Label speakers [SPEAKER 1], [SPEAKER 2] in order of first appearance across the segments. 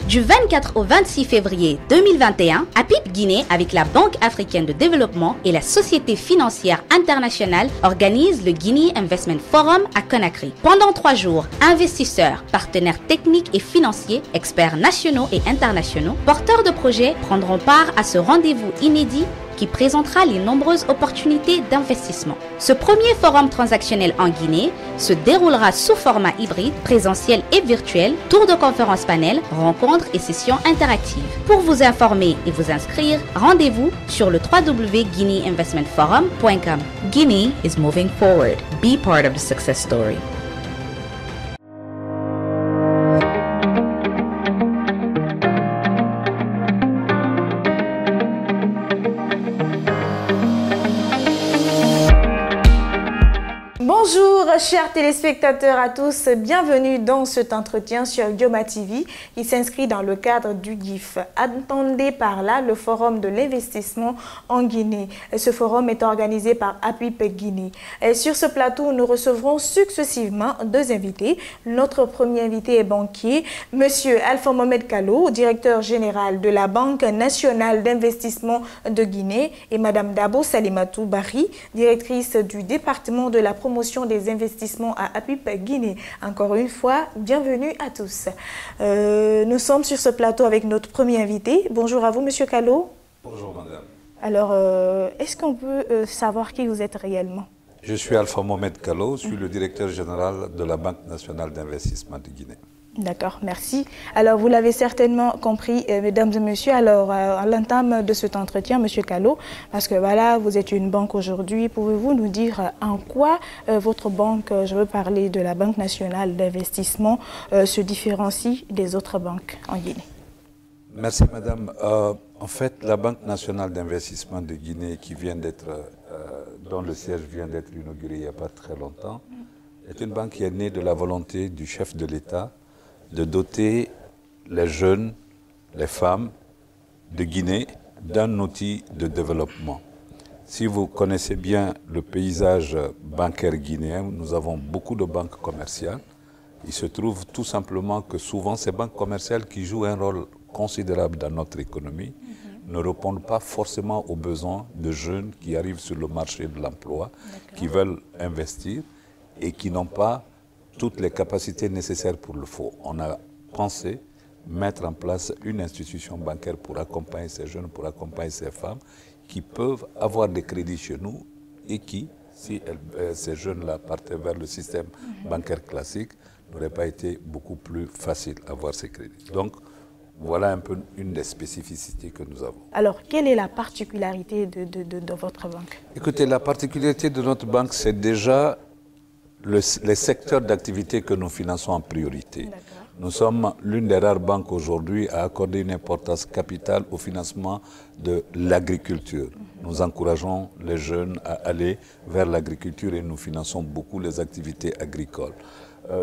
[SPEAKER 1] Du 24 au 26 février 2021, APIP Guinée, avec la Banque africaine de développement et la Société financière internationale, organise le Guinea Investment Forum à Conakry. Pendant 3 jours, investisseurs, partenaires techniques et financiers, experts nationaux et internationaux, porteurs de projets prendront part à ce rendez-vous inédit qui présentera les nombreuses opportunités d'investissement. Ce premier forum transactionnel en Guinée se déroulera sous format hybride, présentiel et virtuel, tour de conférence panel, rencontres et sessions interactives. Pour vous informer et vous inscrire, rendez-vous sur le www.guineainvestmentforum.com.
[SPEAKER 2] Guinea is moving forward. Be part of the success story.
[SPEAKER 3] Bonjour chers téléspectateurs à tous, bienvenue dans cet entretien sur Dioma TV qui s'inscrit dans le cadre du GIF. Entendez par là le forum de l'investissement en Guinée. Ce forum est organisé par APIP Guinée. Et sur ce plateau, nous recevrons successivement 2 invités. Notre premier invité est banquier, Monsieur Alpha Mohamed Kallo, directeur général de la Banque nationale d'investissement de Guinée, et Madame Dabo Salimatou Bari, directrice du département de la promotion des investissements à APIP Guinée. Encore une fois, bienvenue à tous. Nous sommes sur ce plateau avec notre premier invité. Bonjour à vous, Monsieur Kallo.
[SPEAKER 4] Bonjour, madame.
[SPEAKER 3] Alors, est-ce qu'on peut savoir qui vous êtes réellement?
[SPEAKER 4] Je suis Alpha Mohamed Kallo, je suis le directeur général de la Banque nationale d'investissement de Guinée.
[SPEAKER 3] D'accord, merci. Alors, vous l'avez certainement compris, mesdames et messieurs, alors à l'entame de cet entretien, Monsieur Kallo, parce que voilà, vous êtes une banque aujourd'hui, pouvez-vous nous dire en quoi votre banque, je veux parler de la Banque nationale d'investissement, se différencie des autres banques en Guinée?
[SPEAKER 4] Merci, madame. En fait, la Banque nationale d'investissement de Guinée, qui vient d'être, dont le siège vient d'être inauguré il n'y a pas très longtemps, est une banque qui est née de la volonté du chef de l'État de doter les jeunes, les femmes de Guinée d'un outil de développement. Si vous connaissez bien le paysage bancaire guinéen, nous avons beaucoup de banques commerciales. Il se trouve tout simplement que souvent ces banques commerciales qui jouent un rôle considérable dans notre économie ne répondent pas forcément aux besoins de jeunes qui arrivent sur le marché de l'emploi, qui veulent investir et qui n'ont pas toutes les capacités nécessaires pour le faire. On a pensé mettre en place une institution bancaire pour accompagner ces jeunes, pour accompagner ces femmes qui peuvent avoir des crédits chez nous et qui, si ces jeunes-là partaient vers le système bancaire classique, n'aurait pas été beaucoup plus facile d'avoir ces crédits. Donc, voilà un peu une des spécificités que nous avons.
[SPEAKER 3] Alors, quelle est la particularité de votre banque? Écoutez,
[SPEAKER 4] la particularité de notre banque, c'est déjà les secteurs d'activité que nous finançons en priorité. Nous sommes l'une des rares banques aujourd'hui à accorder une importance capitale au financement de l'agriculture. Nous encourageons les jeunes à aller vers l'agriculture et nous finançons beaucoup les activités agricoles.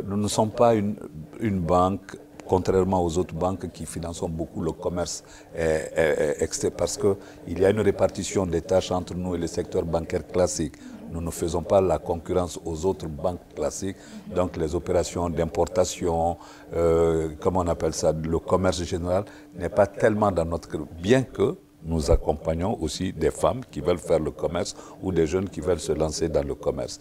[SPEAKER 4] Nous ne sommes pas une banque, contrairement aux autres banques qui financent beaucoup le commerce parce qu'il y a une répartition des tâches entre nous et le secteur bancaire classique. Nous ne faisons pas la concurrence aux autres banques classiques, donc les opérations d'importation, comment on appelle ça, le commerce général n'est pas tellement dans notre... Bien que nous accompagnons aussi des femmes qui veulent faire le commerce ou des jeunes qui veulent se lancer dans le commerce.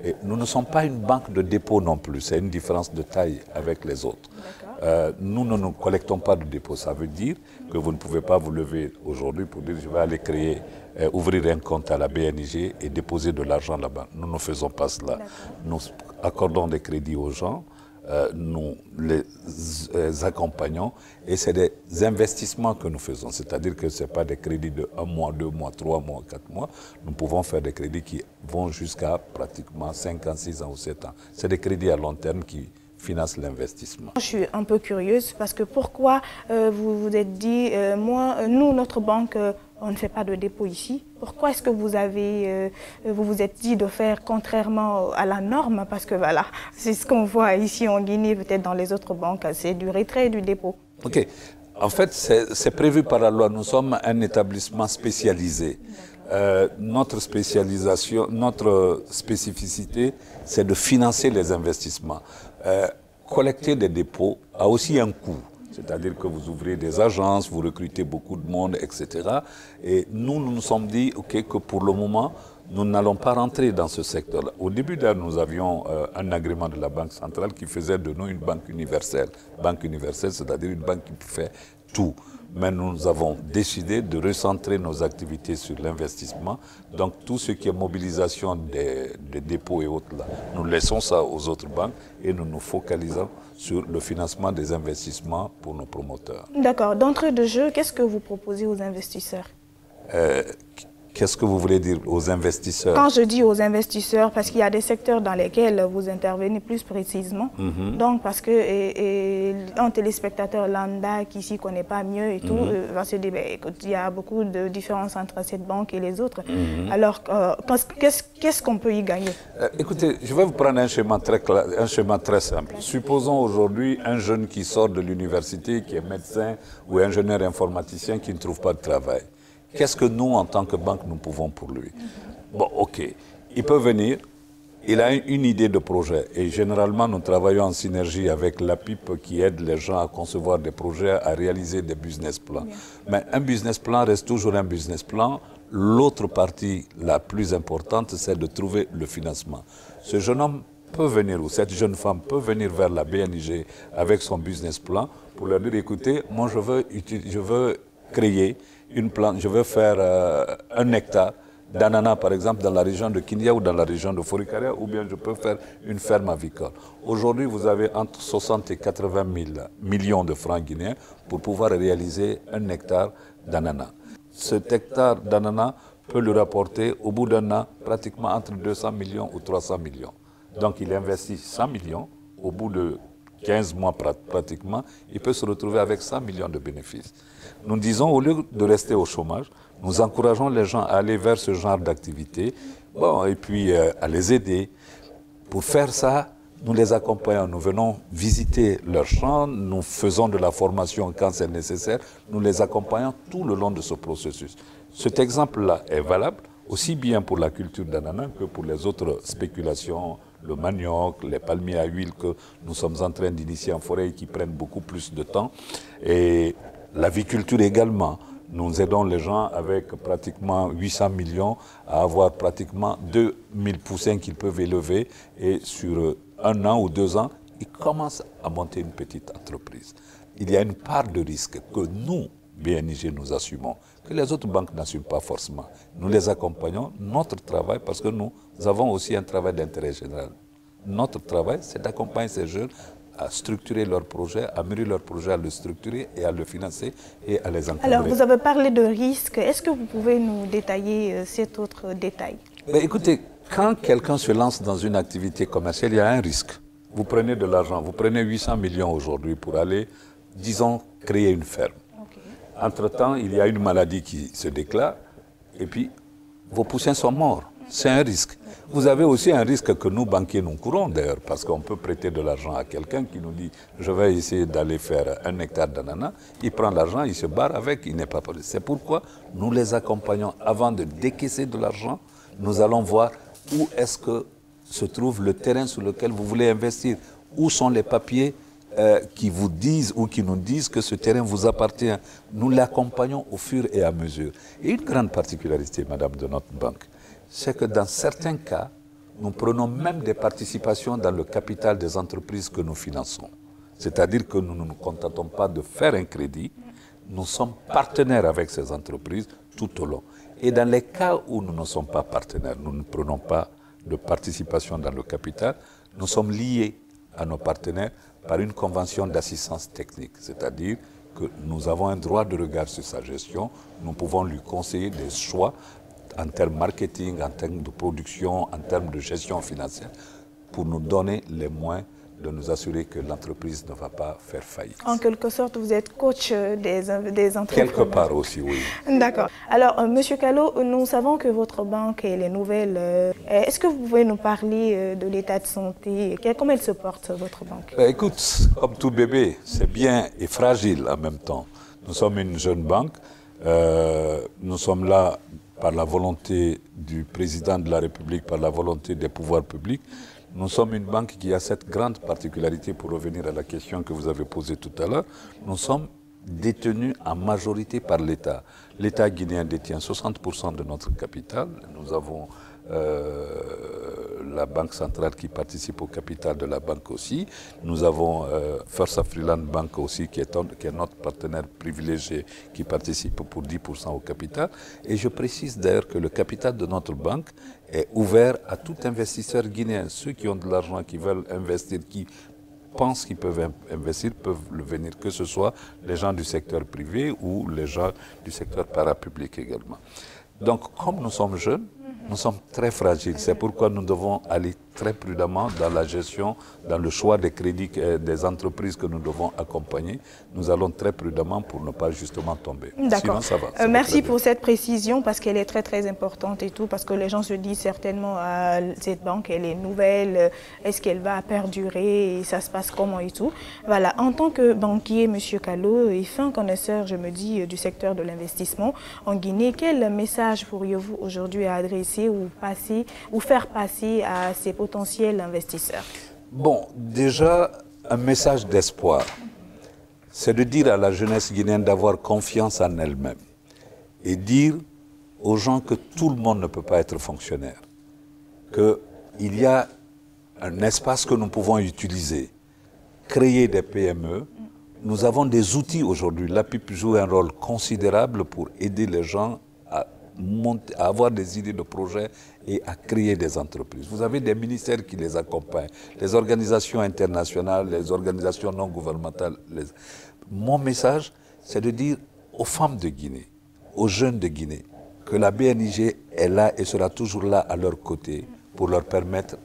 [SPEAKER 4] Et nous ne sommes pas une banque de dépôt non plus, c'est une différence de taille avec les autres. Nous ne collectons pas de dépôt, ça veut dire que vous ne pouvez pas vous lever aujourd'hui pour dire je vais aller ouvrir un compte à la BNIG et déposer de l'argent là-bas. Nous ne faisons pas cela. Nous accordons des crédits aux gens, nous les accompagnons et c'est des investissements que nous faisons. C'est-à-dire que ce n'est pas des crédits de 1 mois, 2 mois, 3 mois, 4 mois. Nous pouvons faire des crédits qui vont jusqu'à pratiquement 5 ans, 6 ans ou 7 ans. C'est des crédits à long terme qui financent l'investissement.
[SPEAKER 3] Je suis un peu curieuse parce que pourquoi vous vous êtes dit, nous, notre banque, on ne fait pas de dépôt ici. Pourquoi est-ce que vous vous êtes dit de faire contrairement à la norme? Parce que voilà, c'est ce qu'on voit ici en Guinée, peut-être dans les autres banques, c'est du retrait du dépôt.
[SPEAKER 4] Ok. En fait, c'est prévu par la loi. Nous sommes un établissement spécialisé. Notre spécialisation, notre spécificité, c'est de financer les investissements. Collecter des dépôts a aussi un coût. C'est-à-dire que vous ouvrez des agences, vous recrutez beaucoup de monde, etc. Et nous nous sommes dit que pour le moment, nous n'allons pas rentrer dans ce secteur-là. Au début nous avions un agrément de la Banque centrale qui faisait de nous une banque universelle. Banque universelle, c'est-à-dire une banque qui fait tout. Mais nous avons décidé de recentrer nos activités sur l'investissement. Donc tout ce qui est mobilisation des dépôts et autres, là, nous laissons ça aux autres banques et nous nous focalisons sur le financement des investissements pour nos promoteurs.
[SPEAKER 3] D'accord. D'entrée de jeu, qu'est-ce que vous proposez aux investisseurs?
[SPEAKER 4] Qu'est-ce que vous voulez dire aux investisseurs?
[SPEAKER 3] Quand je dis aux investisseurs, parce qu'il y a des secteurs dans lesquels vous intervenez plus précisément. Donc, parce que un téléspectateur lambda qui s'y connaît pas mieux et tout, va se dire, écoute, il y a beaucoup de différences entre cette banque et les autres. Alors, qu'est-ce qu'on peut y gagner?
[SPEAKER 4] Écoutez, je vais vous prendre un schéma très simple. Supposons aujourd'hui un jeune qui sort de l'université, qui est médecin ou ingénieur informaticien qui ne trouve pas de travail. Qu'est-ce que nous, en tant que banque, nous pouvons pour lui? Bon, ok, il peut venir, il a une idée de projet. Et généralement, nous travaillons en synergie avec l'APIP qui aide les gens à concevoir des projets, à réaliser des business plans. Mais un business plan reste toujours un business plan. L'autre partie, la plus importante, c'est de trouver le financement. Ce jeune homme peut venir, ou cette jeune femme peut venir vers la BNIG avec son business plan pour leur dire, écoutez, moi je veux créer une plante, je veux faire 1 hectare d'ananas, par exemple, dans la région de Kinya ou dans la région de Forikaria, ou bien je peux faire une ferme avicole. Aujourd'hui, vous avez entre 60 et 80 000 millions de francs guinéens pour pouvoir réaliser 1 hectare d'ananas. Cet hectare d'ananas peut lui rapporter, au bout d'un an, pratiquement entre 200 millions ou 300 millions. Donc, il investit 100 millions, au bout de 15 mois pratiquement, il peut se retrouver avec 100 millions de bénéfices. Nous disons, au lieu de rester au chômage, nous encourageons les gens à aller vers ce genre d'activité, et puis à les aider. Pour faire ça, nous les accompagnons, nous venons visiter leurs champs, nous faisons de la formation quand c'est nécessaire, nous les accompagnons tout le long de ce processus. Cet exemple-là est valable aussi bien pour la culture d'ananas que pour les autres spéculations, le manioc, les palmiers à huile que nous sommes en train d'initier en forêt et qui prennent beaucoup plus de temps. Et l'aviculture également. Nous aidons les gens avec pratiquement 800 millions à avoir pratiquement 2000 poussins qu'ils peuvent élever et sur 1 an ou 2 ans, ils commencent à monter une petite entreprise. Il y a une part de risque que nous, BNIG, nous assumons, que les autres banques n'assument pas forcément. Nous les accompagnons, notre travail, parce que nous avons aussi un travail d'intérêt général. Notre travail, c'est d'accompagner ces jeunes à structurer leur projet, à mûrir leur projet, à le structurer et à le financer et à les encadrer.
[SPEAKER 3] Alors, vous avez parlé de risque. Est-ce que vous pouvez nous détailler cet autre détail?
[SPEAKER 4] Écoutez, quand quelqu'un se lance dans une activité commerciale, il y a un risque. Vous prenez de l'argent, vous prenez 800 millions aujourd'hui pour aller, disons, créer une ferme. Entre-temps, il y a une maladie qui se déclare et puis vos poussins sont morts. C'est un risque. Vous avez aussi un risque que nous, banquiers, nous courons d'ailleurs, parce qu'on peut prêter de l'argent à quelqu'un qui nous dit « je vais essayer d'aller faire 1 hectare d'ananas ». Il prend l'argent, il se barre avec, il n'est pas prêt. C'est pourquoi nous les accompagnons avant de décaisser de l'argent. Nous allons voir où est-ce que se trouve le terrain sur lequel vous voulez investir. Où sont les papiers qui vous disent ou qui nous disent que ce terrain vous appartient. Nous l'accompagnons au fur et à mesure. Et une grande particularité, madame, de notre banque, c'est que dans certains cas, nous prenons même des participations dans le capital des entreprises que nous finançons. C'est-à-dire que nous ne nous contentons pas de faire un crédit, nous sommes partenaires avec ces entreprises tout au long. Et dans les cas où nous ne sommes pas partenaires, nous ne prenons pas de participation dans le capital, nous sommes liés à nos partenaires par une convention d'assistance technique, c'est-à-dire que nous avons un droit de regard sur sa gestion, nous pouvons lui conseiller des choix en termes marketing, en termes de production, en termes de gestion financière, pour nous donner les moyens de nous assurer que l'entreprise ne va pas faire faillite.
[SPEAKER 3] En quelque sorte, vous êtes coach des entreprises.
[SPEAKER 4] Quelque part aussi, oui.
[SPEAKER 3] D'accord. Alors, M. Kallo, nous savons que votre banque est les nouvelles. Est-ce que vous pouvez nous parler de l'état de santé? Comment elle se porte, votre banque?
[SPEAKER 4] Écoute, comme tout bébé, c'est bien et fragile en même temps. Nous sommes une jeune banque. Nous sommes là par la volonté du président de la République, par la volonté des pouvoirs publics. Nous sommes une banque qui a cette grande particularité, pour revenir à la question que vous avez posée tout à l'heure, nous sommes détenus en majorité par l'État. L'État guinéen détient 60% de notre capital. Nous avons la Banque centrale qui participe au capital de la banque aussi. Nous avons First African Bank aussi qui est notre partenaire privilégié qui participe pour 10% au capital. Et je précise d'ailleurs que le capital de notre banque est ouvert à tout investisseur guinéen. Ceux qui ont de l'argent, qui veulent investir, qui pensent qu'ils peuvent investir, peuvent le venir, que ce soit les gens du secteur privé ou les gens du secteur parapublic également. Donc, comme nous sommes jeunes, nous sommes très fragiles. C'est pourquoi nous devons aller très prudemment dans la gestion, dans le choix des crédits des entreprises que nous devons accompagner. Nous allons très prudemment pour ne pas justement tomber.
[SPEAKER 3] D'accord.
[SPEAKER 4] Sinon, ça va.
[SPEAKER 3] Merci pour cette précision parce qu'elle est très très importante et tout, parce que les gens se disent certainement cette banque, elle est nouvelle, est-ce qu'elle va perdurer et ça se passe comment et tout. Voilà, en tant que banquier, M. Kallo, et fin connaisseur, je me dis, du secteur de l'investissement en Guinée, quel message pourriez-vous aujourd'hui adresser ou faire passer à ces potentiels investisseurs?
[SPEAKER 4] Bon, déjà, un message d'espoir. C'est de dire à la jeunesse guinéenne d'avoir confiance en elle-même et dire aux gens que tout le monde ne peut pas être fonctionnaire, qu'il y a un espace que nous pouvons utiliser, créer des PME. Nous avons des outils aujourd'hui. L'APIP joue un rôle considérable pour aider les gens à avoir des idées de projets et à créer des entreprises. Vous avez des ministères qui les accompagnent, les organisations internationales, les organisations non gouvernementales. Mon message, c'est de dire aux femmes de Guinée, aux jeunes de Guinée, que la BNIG est là et sera toujours là à leur côté pour leur permettre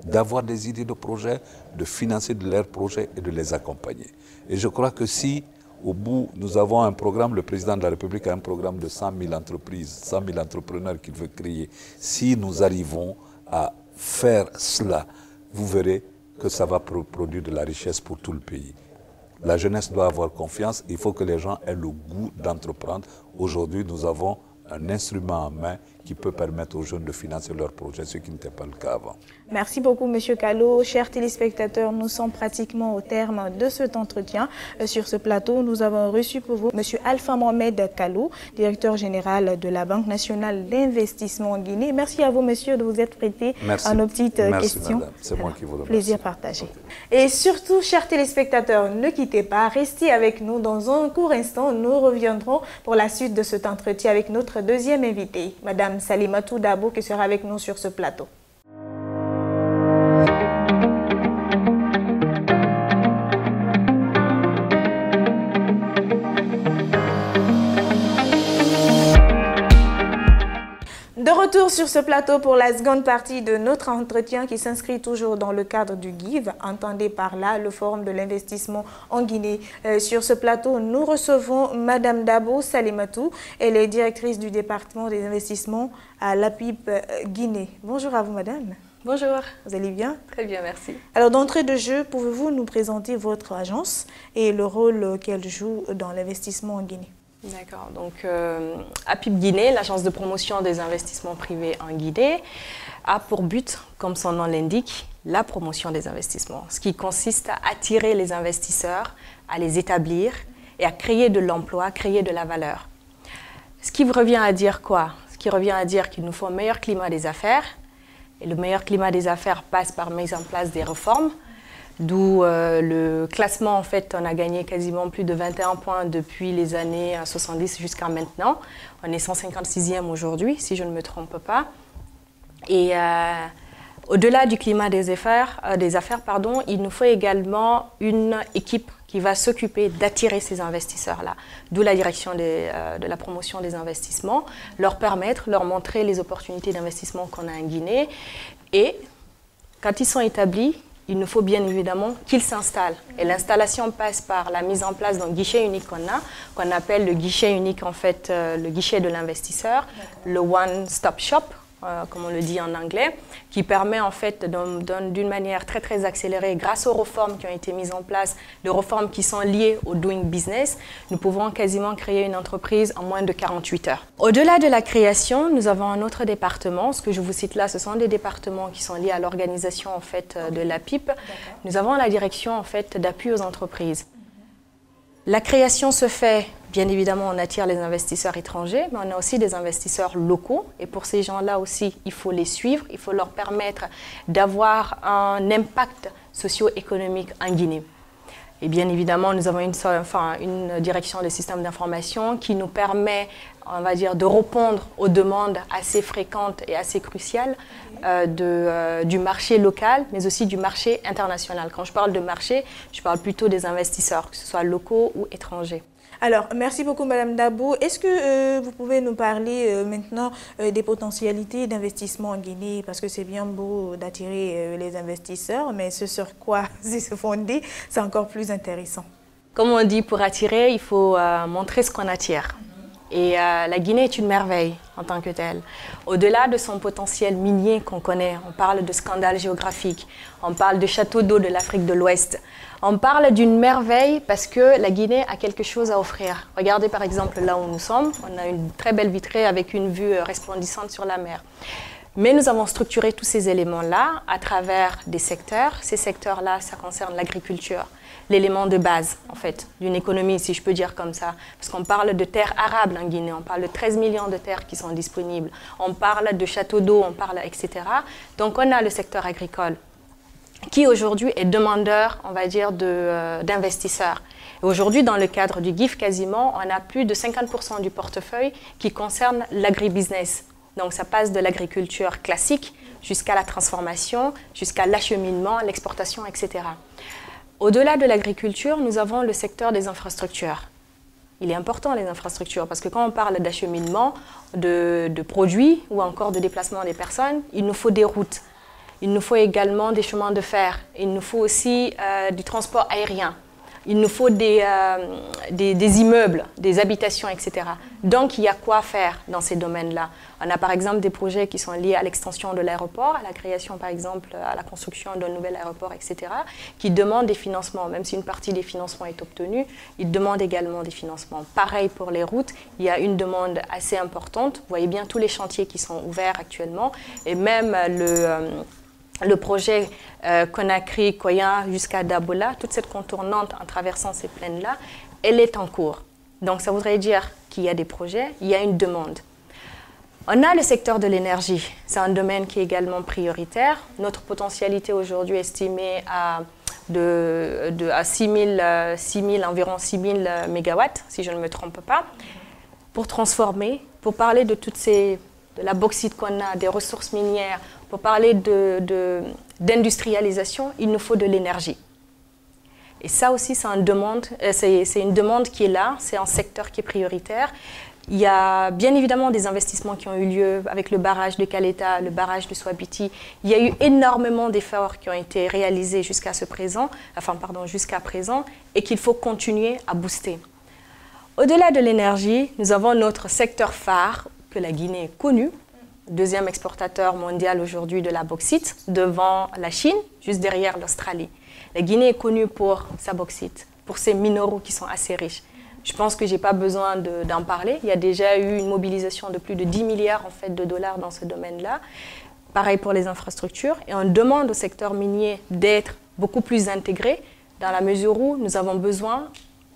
[SPEAKER 4] d'avoir des idées de projets, de financer de leurs projets et de les accompagner. Et je crois que si au bout, nous avons un programme, le président de la République a un programme de 100 000 entreprises, 100 000 entrepreneurs qu'il veut créer. Si nous arrivons à faire cela, vous verrez que ça va produire de la richesse pour tout le pays. La jeunesse doit avoir confiance, il faut que les gens aient le goût d'entreprendre. Aujourd'hui, nous avons un instrument en main qui peut permettre aux jeunes de financer leurs projets, ce qui n'était pas le cas avant.
[SPEAKER 3] Merci beaucoup, M. Kallo. Chers téléspectateurs, nous sommes pratiquement au terme de cet entretien. Sur ce plateau, nous avons reçu pour vous M. Alpha Mohamed Kallo, directeur général de la Banque nationale d'investissement en Guinée. Merci à vous, monsieur, de vous être prêté à nos petites questions.
[SPEAKER 4] Madame. C'est moi qui vous remercie.
[SPEAKER 3] Plaisir partagé. Et surtout, chers téléspectateurs, ne quittez pas, restez avec nous. Dans un court instant, nous reviendrons pour la suite de cet entretien avec notre deuxième invitée, Madame Salimatou Dabo, qui sera avec nous sur ce plateau. De retour sur ce plateau pour la seconde partie de notre entretien qui s'inscrit toujours dans le cadre du GIVE, entendez par là le Forum de l'investissement en Guinée. Sur ce plateau, nous recevons Madame Dabo Salimatou, elle est directrice du département des investissements à l'APIP Guinée. Bonjour à vous, Madame.
[SPEAKER 5] Bonjour.
[SPEAKER 3] Vous allez bien?
[SPEAKER 5] Très bien, merci.
[SPEAKER 3] Alors, d'entrée de jeu, pouvez-vous nous présenter votre agence et le rôle qu'elle joue dans l'investissement en Guinée?
[SPEAKER 5] D'accord. Donc, APIP Guinée, l'agence de promotion des investissements privés en Guinée, a pour but, comme son nom l'indique, la promotion des investissements, ce qui consiste à attirer les investisseurs, à les établir et à créer de l'emploi, créer de la valeur. Ce qui revient à dire quoi? Ce qui revient à dire qu'il nous faut un meilleur climat des affaires. Et le meilleur climat des affaires passe par mise en place des réformes. D'où le classement, en fait, on a gagné quasiment plus de 21 points depuis les années 70 jusqu'à maintenant. On est 156e aujourd'hui, si je ne me trompe pas. Et au-delà du climat des affaires, il nous faut également une équipe qui va s'occuper d'attirer ces investisseurs-là. D'où la direction de la promotion des investissements, leur montrer les opportunités d'investissement qu'on a en Guinée. Et quand ils sont établis, il nous faut bien évidemment qu'ils s'installent. Et l'installation passe par la mise en place d'un guichet unique qu'on appelle le guichet unique, en fait, le guichet de l'investisseur, le one-stop shop, comme on le dit en anglais, qui permet en fait d'une manière très très accélérée, grâce aux réformes qui ont été mises en place, les réformes qui sont liées au doing business, nous pouvons quasiment créer une entreprise en moins de 48 heures. Au-delà de la création, nous avons un autre département. Ce que je vous cite là, ce sont des départements qui sont liés à l'organisation en fait de la PIP. Nous avons la direction en fait d'appui aux entreprises. La création se fait, bien évidemment, on attire les investisseurs étrangers, mais on a aussi des investisseurs locaux. Et pour ces gens-là aussi, il faut les suivre, il faut leur permettre d'avoir un impact socio-économique en Guinée. Et bien évidemment, nous avons une direction des systèmes d'information qui nous permet, on va dire, de répondre aux demandes assez fréquentes et assez cruciales du marché local, mais aussi du marché international. Quand je parle de marché, je parle plutôt des investisseurs, que ce soit locaux ou étrangers.
[SPEAKER 3] Alors, merci beaucoup Madame Dabo. Est-ce que vous pouvez nous parler maintenant des potentialités d'investissement en Guinée? Parce que c'est bien beau d'attirer les investisseurs, mais ce sur quoi c'est se fonder, c'est encore plus intéressant.
[SPEAKER 5] Comme on dit, pour attirer, il faut montrer ce qu'on attire. Et la Guinée est une merveille en tant que telle. Au-delà de son potentiel minier qu'on connaît, on parle de scandales géographiques, on parle de châteaux d'eau de l'Afrique de l'Ouest. On parle d'une merveille parce que la Guinée a quelque chose à offrir. Regardez par exemple là où nous sommes, on a une très belle vitrée avec une vue resplendissante sur la mer. Mais nous avons structuré tous ces éléments-là à travers des secteurs. Ces secteurs-là, ça concerne l'agriculture, l'élément de base, en fait, d'une économie, si je peux dire comme ça. Parce qu'on parle de terres arables en Guinée, on parle de 13 millions de terres qui sont disponibles, on parle de châteaux d'eau, on parle, etc. Donc on a le secteur agricole qui aujourd'hui est demandeur, on va dire, d'investisseurs. Aujourd'hui, dans le cadre du GIF, quasiment, on a plus de 50% du portefeuille qui concerne l'agribusiness. Donc ça passe de l'agriculture classique jusqu'à la transformation, jusqu'à l'acheminement, l'exportation, etc. Au-delà de l'agriculture, nous avons le secteur des infrastructures. Il est important, les infrastructures, parce que quand on parle d'acheminement, de produits ou encore de déplacement des personnes, il nous faut des routes. Il nous faut également des chemins de fer. Il nous faut aussi du transport aérien. Il nous faut des immeubles, des habitations, etc. Donc, il y a quoi faire dans ces domaines-là. On a par exemple des projets qui sont liés à l'extension de l'aéroport, à la création par exemple, à la construction d'un nouvel aéroport, etc., qui demandent des financements. Même si une partie des financements est obtenue, ils demandent également des financements. Pareil pour les routes, il y a une demande assez importante. Vous voyez bien tous les chantiers qui sont ouverts actuellement et même le projet Conakry-Koya jusqu'à Dabola, toute cette contournante en traversant ces plaines-là, elle est en cours. Donc ça voudrait dire qu'il y a des projets, il y a une demande. On a le secteur de l'énergie, c'est un domaine qui est également prioritaire. Notre potentialité aujourd'hui est estimée à environ 6 000 mégawatts, si je ne me trompe pas, pour transformer, pour parler de la bauxite qu'on a, des ressources minières, pour parler d'industrialisation, il nous faut de l'énergie. Et ça aussi, c'est une demande qui est là, c'est un secteur qui est prioritaire. Il y a bien évidemment des investissements qui ont eu lieu avec le barrage de Caleta, le barrage de Swabiti. Il y a eu énormément d'efforts qui ont été réalisés jusqu'à présent, et qu'il faut continuer à booster. Au-delà de l'énergie, nous avons notre secteur phare que la Guinée est connue, deuxième exportateur mondial aujourd'hui de la bauxite, devant la Chine, juste derrière l'Australie. La Guinée est connue pour sa bauxite, pour ses minéraux qui sont assez riches. Je pense que je n'ai pas besoin d'en parler. Il y a déjà eu une mobilisation de plus de 10 milliards en fait, de dollars dans ce domaine-là. Pareil pour les infrastructures. Et on demande au secteur minier d'être beaucoup plus intégré dans la mesure où nous avons besoin,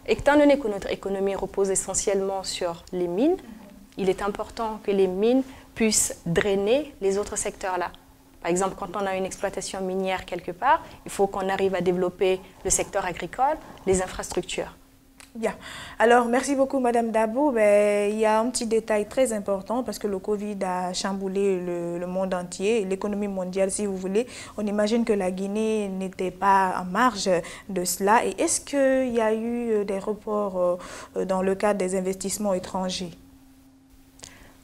[SPEAKER 5] étant donné que notre économie repose essentiellement sur les mines, il est important que les mines puissent drainer les autres secteurs-là. Par exemple, quand on a une exploitation minière quelque part, il faut qu'on arrive à développer le secteur agricole, les infrastructures.
[SPEAKER 3] Bien. Alors, merci beaucoup, Madame Dabo. Il y a un petit détail très important parce que le Covid a chamboulé le monde entier, l'économie mondiale, si vous voulez. On imagine que la Guinée n'était pas en marge de cela. Et est-ce qu'il y a eu des reports dans le cadre des investissements étrangers?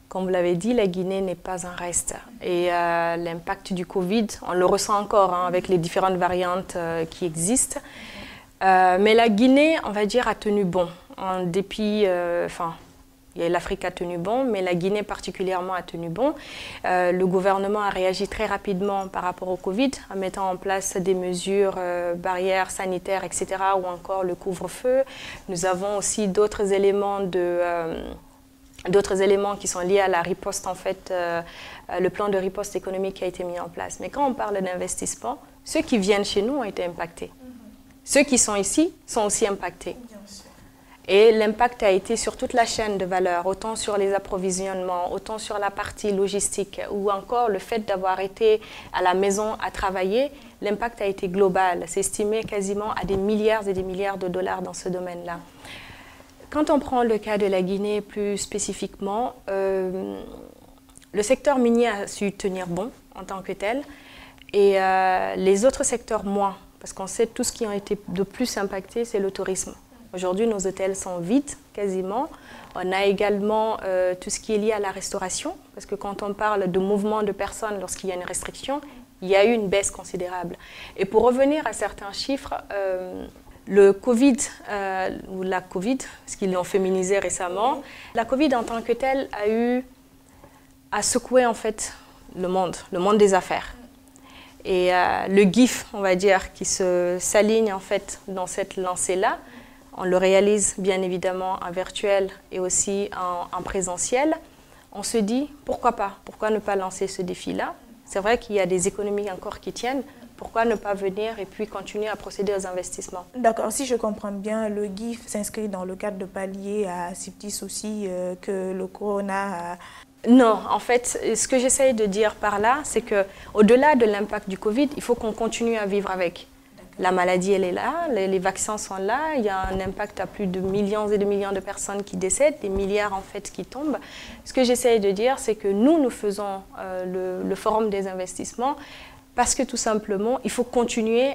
[SPEAKER 5] Comme vous l'avez dit, la Guinée n'est pas un reste. Et l'impact du Covid, on le ressent encore avec les différentes variantes qui existent. Mais la Guinée, on va dire, a tenu bon, en dépit, L'Afrique a tenu bon, mais la Guinée particulièrement a tenu bon. Le gouvernement a réagi très rapidement par rapport au Covid, en mettant en place des mesures barrières sanitaires, etc., ou encore le couvre-feu. Nous avons aussi d'autres éléments qui sont liés à la riposte, en fait, le plan de riposte économique qui a été mis en place. Mais quand on parle d'investissement, ceux qui viennent chez nous ont été impactés. Ceux qui sont ici sont aussi impactés. Et l'impact a été sur toute la chaîne de valeur, autant sur les approvisionnements, autant sur la partie logistique, ou encore le fait d'avoir été à la maison à travailler. L'impact a été global. C'est estimé quasiment à des milliards et des milliards de dollars dans ce domaine-là. Quand on prend le cas de la Guinée plus spécifiquement, le secteur minier a su tenir bon en tant que tel, et les autres secteurs moins, parce qu'on sait tout ce qui a été de plus impacté, c'est le tourisme. Aujourd'hui, nos hôtels sont vides, quasiment. On a également tout ce qui est lié à la restauration, parce que quand on parle de mouvement de personnes lorsqu'il y a une restriction, il y a eu une baisse considérable. Et pour revenir à certains chiffres, le Covid, ou la Covid, parce qu'ils l'ont féminisé récemment, la Covid en tant que telle a secoué en fait le monde des affaires. Et le GIF, on va dire, qui s'aligne en fait dans cette lancée-là, on le réalise bien évidemment en virtuel et aussi en présentiel. On se dit, pourquoi pas? Pourquoi ne pas lancer ce défi-là? C'est vrai qu'il y a des économies encore qui tiennent. Pourquoi ne pas venir et puis continuer à procéder aux investissements?
[SPEAKER 3] D'accord, si je comprends bien, le GIF s'inscrit dans le cadre de pallier à ces petits soucis que le corona a...
[SPEAKER 5] Non, en fait, ce que j'essaye de dire par là, c'est qu'au-delà de l'impact du Covid, il faut qu'on continue à vivre avec. La maladie, elle est là, les vaccins sont là, il y a un impact à plus de millions et de millions de personnes qui décèdent, des milliards en fait qui tombent. Ce que j'essaye de dire, c'est que nous faisons le forum des investissements parce que tout simplement, il faut continuer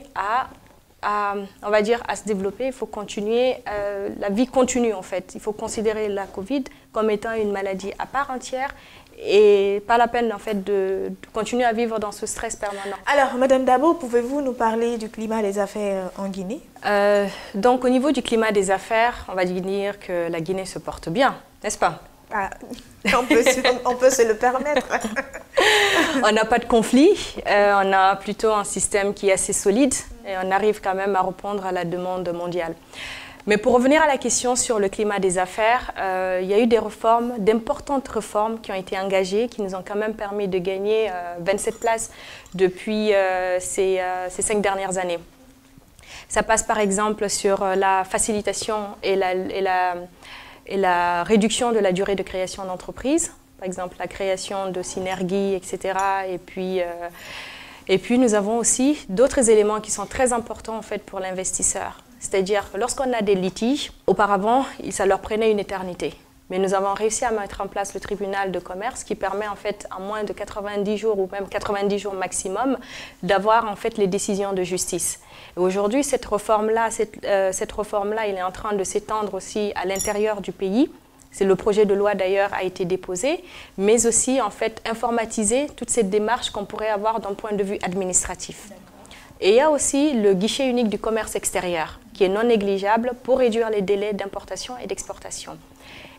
[SPEAKER 5] on va dire, à se développer, il faut continuer, la vie continue en fait. Il faut considérer la Covid comme étant une maladie à part entière et pas la peine en fait de continuer à vivre dans ce stress permanent.
[SPEAKER 3] Alors, Madame Dabo, pouvez-vous nous parler du climat des affaires en Guinée?
[SPEAKER 5] Donc, au niveau du climat des affaires, on va dire que la Guinée se porte bien, n'est-ce pas?
[SPEAKER 3] Ah, on peut se le permettre.
[SPEAKER 5] On n'a pas de conflit, on a plutôt un système qui est assez solide et on arrive quand même à répondre à la demande mondiale. Mais pour revenir à la question sur le climat des affaires, il y a eu d'importantes réformes qui ont été engagées, qui nous ont quand même permis de gagner 27 places depuis ces 5 dernières années. Ça passe par exemple sur la facilitation et la réduction de la durée de création d'entreprise, par exemple la création de synergies, etc. Et puis nous avons aussi d'autres éléments qui sont très importants en fait pour l'investisseur. C'est-à-dire que lorsqu'on a des litiges, auparavant, ça leur prenait une éternité. Mais nous avons réussi à mettre en place le tribunal de commerce qui permet en fait en moins de 90 jours ou même 90 jours maximum d'avoir en fait les décisions de justice. Et aujourd'hui, cette réforme-là, il est en train de s'étendre aussi à l'intérieur du pays. Le projet de loi d'ailleurs a été déposé, mais aussi en fait informatiser toute cette démarche qu'on pourrait avoir d'un point de vue administratif. Et il y a aussi le guichet unique du commerce extérieur qui est non négligeable pour réduire les délais d'importation et d'exportation.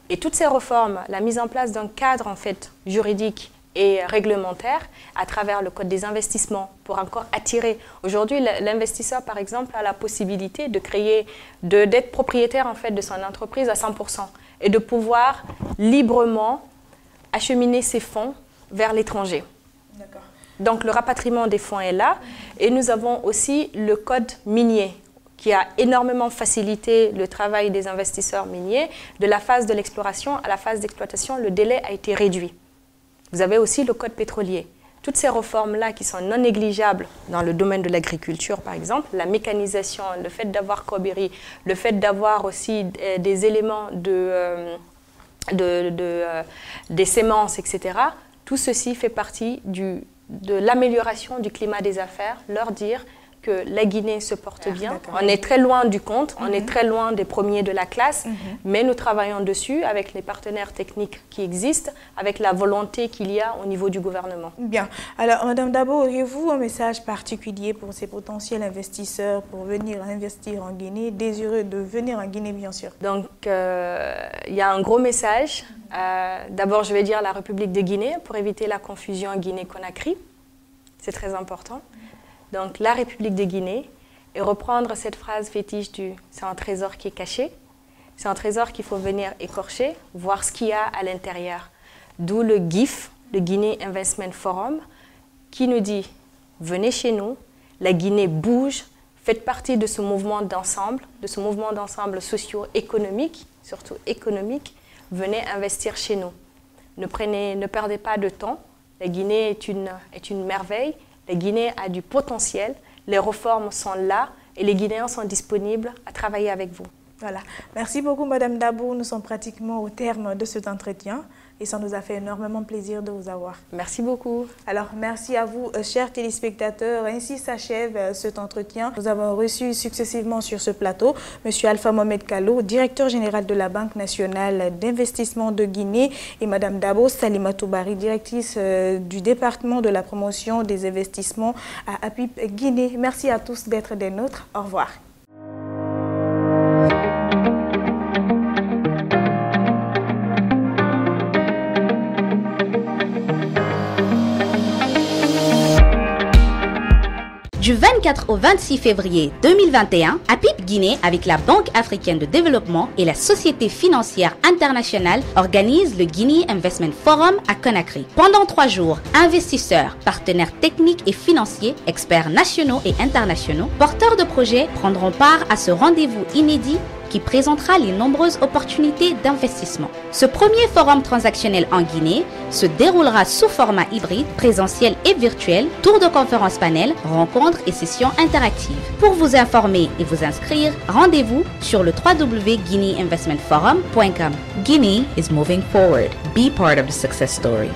[SPEAKER 5] Et toutes ces réformes, la mise en place d'un cadre en fait juridique et réglementaire à travers le code des investissements pour encore attirer. Aujourd'hui, l'investisseur, par exemple, a la possibilité d'être propriétaire en fait de son entreprise à 100% et de pouvoir librement acheminer ses fonds vers l'étranger.
[SPEAKER 3] D'accord.
[SPEAKER 5] Donc le rapatriement des fonds est là et nous avons aussi le code minier qui a énormément facilité le travail des investisseurs miniers. De la phase de l'exploration à la phase d'exploitation, le délai a été réduit. Vous avez aussi le code pétrolier. Toutes ces réformes-là qui sont non négligeables dans le domaine de l'agriculture, par exemple, la mécanisation, le fait d'avoir Kobiri, le fait d'avoir aussi des éléments des semences, etc., tout ceci fait partie de l'amélioration du climat des affaires, leur dire que la Guinée se porte bien. On est très loin du compte, on est très loin des premiers de la classe, mais nous travaillons dessus avec les partenaires techniques qui existent, avec la volonté qu'il y a au niveau du gouvernement.
[SPEAKER 3] Bien. Alors, Madame Dabo, auriez-vous un message particulier pour ces potentiels investisseurs pour venir investir en Guinée, désireux de venir en Guinée, bien sûr?
[SPEAKER 5] Donc, il y a un gros message. D'abord, je vais dire la République de Guinée pour éviter la confusion Guinée-Conakry. C'est très important. Donc, la République de Guinée, et reprendre cette phrase fétiche du « c'est un trésor qui est caché ». C'est un trésor qu'il faut venir écorcher, voir ce qu'il y a à l'intérieur. D'où le GIF, le Guinea Investment Forum, qui nous dit « venez chez nous, la Guinée bouge, faites partie de ce mouvement d'ensemble socio-économique, surtout économique, venez investir chez nous. Ne perdez pas de temps, la Guinée est une merveille. La Guinée a du potentiel, les réformes sont là et les Guinéens sont disponibles à travailler avec vous.
[SPEAKER 3] Voilà. Merci beaucoup, Madame Dabo. Nous sommes pratiquement au terme de cet entretien et ça nous a fait énormément plaisir de vous avoir.
[SPEAKER 5] Merci beaucoup.
[SPEAKER 3] Alors, merci à vous, chers téléspectateurs. Ainsi s'achève cet entretien. Nous avons reçu successivement sur ce plateau M. Alpha Mohamed Kallo, directeur général de la Banque nationale d'investissement de Guinée, et Madame Dabo Salimatou Bari, directrice du département de la promotion des investissements à APIP Guinée. Merci à tous d'être des nôtres. Au revoir.
[SPEAKER 1] Du 24 au 26 février 2021, APIP Guinée, avec la Banque africaine de développement et la Société financière internationale, organise le Guinea Investment Forum à Conakry. Pendant 3 jours, investisseurs, partenaires techniques et financiers, experts nationaux et internationaux, porteurs de projets prendront part à ce rendez-vous inédit qui présentera les nombreuses opportunités d'investissement. Ce premier forum transactionnel en Guinée se déroulera sous format hybride, présentiel et virtuel, tour de conférence panel, rencontres et sessions interactives. Pour vous informer et vous inscrire, rendez-vous sur le www.guineainvestmentforum.com.
[SPEAKER 2] Guinea is moving forward. Be part of the success story.